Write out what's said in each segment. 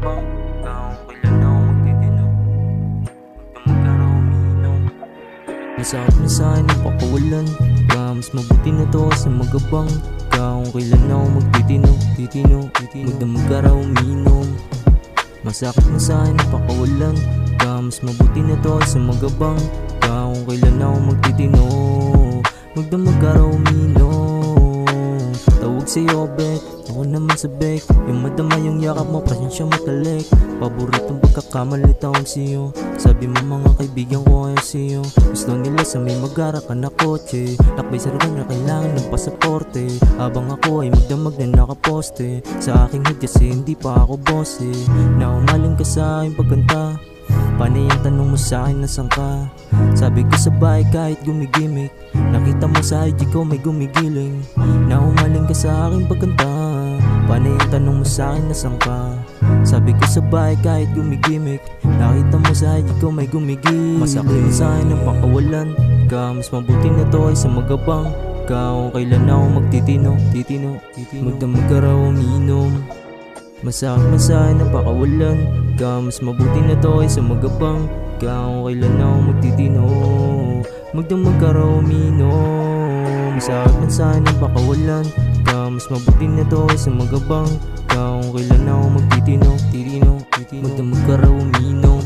magabang Kung kailan ako magtitino Huwag na magkaraw uminom Masakit na sa'kin ang pakawalan Mas mabuti na to sa magabang Kung kailan ako magtitino Huwag na magkaraw uminom Masakit na sa'kin ang pakawalan Mas mabuti na to sa magabang Kung kailan ako magtitino Huwag na magkaraw uminom Tawag sa'yo bet, ako naman sa bek Yung madama yung yakap mo, pasensya matalik Paboritong pagkakamali tawag sa'yo Sabi mo mga kaibigan ko ayaw sa'yo Gusto nila sa may magara ka na kotse Lakbay sa lugar na kailangan ng pasaporte Habang ako ay magdamag na nakaposte Sa aking head kasi hindi pa ako boss Na umaling ka sa aking pagkanta Panay ang tanong mo sa'kin nasan ka Sabi ko sa bahay kahit gumigimik Nakita mo sa IG ko may gumigiling Na umaling ka sa aking pagkanta Panay ang tanong mo sa'kin nasan ka Sabi ko sa bahay kahit gumigimik Nakita mo sa IG ko may gumigiling Masakit mo sa'kin ang pakawalan Mas mabuti na to ay sa magabang Kung kailan ako magtitino Magdamag ka raw uminom Masakit mo sa'kin ang pakawalan Mas mabuti na to ay sa magabang Kung kailan ako magtitino Magdamag ka raw uminom Masakit mo sa'kin ang pakawalan Mas mabuti na to ay sa magabang Kung kailan ako magtitino Magdamag ka raw uminom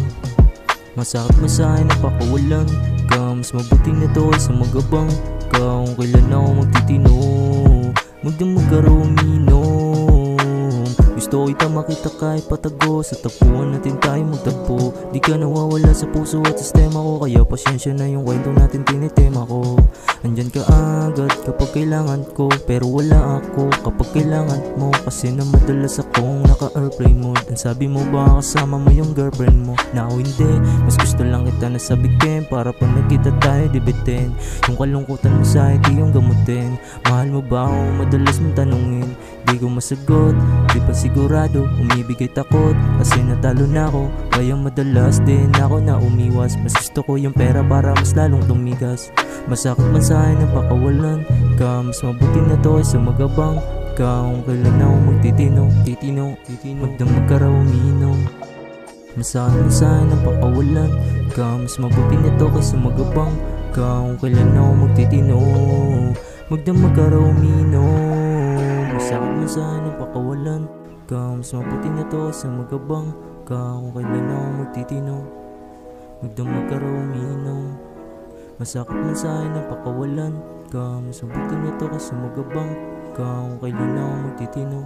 Masakit mo sa'kin ang pakawalan Mas mabuti na to ay sa magabang Kung kailan ako magtitino Magdamag ka raw uminom Gusto kita makita kahit patago Sa tagpuan natin tayo magtagpo Di ka nawawala sa puso at sistema ko Kaya pasyensya na yung kwento natin tinitema ko Andyan ka agad kapag kailangan ko Pero wala ako kapag kailangan mo Kasi na madalas akong naka-airplane mode Ang sabi mo ba kasama mo yung girlfriend mo Na ako hindi, mas gusto lang kita na sabihin Para pag nagkita tayo dibitin Yung kalungkutan mo sa hindi yung gamutin Mahal mo ba ako madalas mong tanungin Di ko masagot, di pa sigurado Umibigay takot, kasi natalo na ako Kaya madalas din ako na umiwas Mas gusto ko yung pera para mas lalong tumigas Masakit man sa'kin ang pakawalan Mas mabuti na to ay sa magabang Kung kailan ako magtitino Magdamag ka raw uminom Masakit man sa'kin ang pakawalan Mas mabuti na to kaysa magabang Kung kailan ako magtitino Magdamag ka raw uminom Masakit man sa'kin ang pakawalan Mas mabuti na to sa magabang Kung kailan ako magtitino Magdamag ka raw uminom Masakit man sa'kin ang pakawalan Mas mabuti na to sa magabang Kung kailan ako magtitino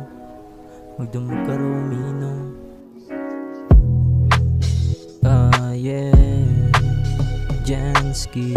Magdamag ka raw uminom Yeah Jansky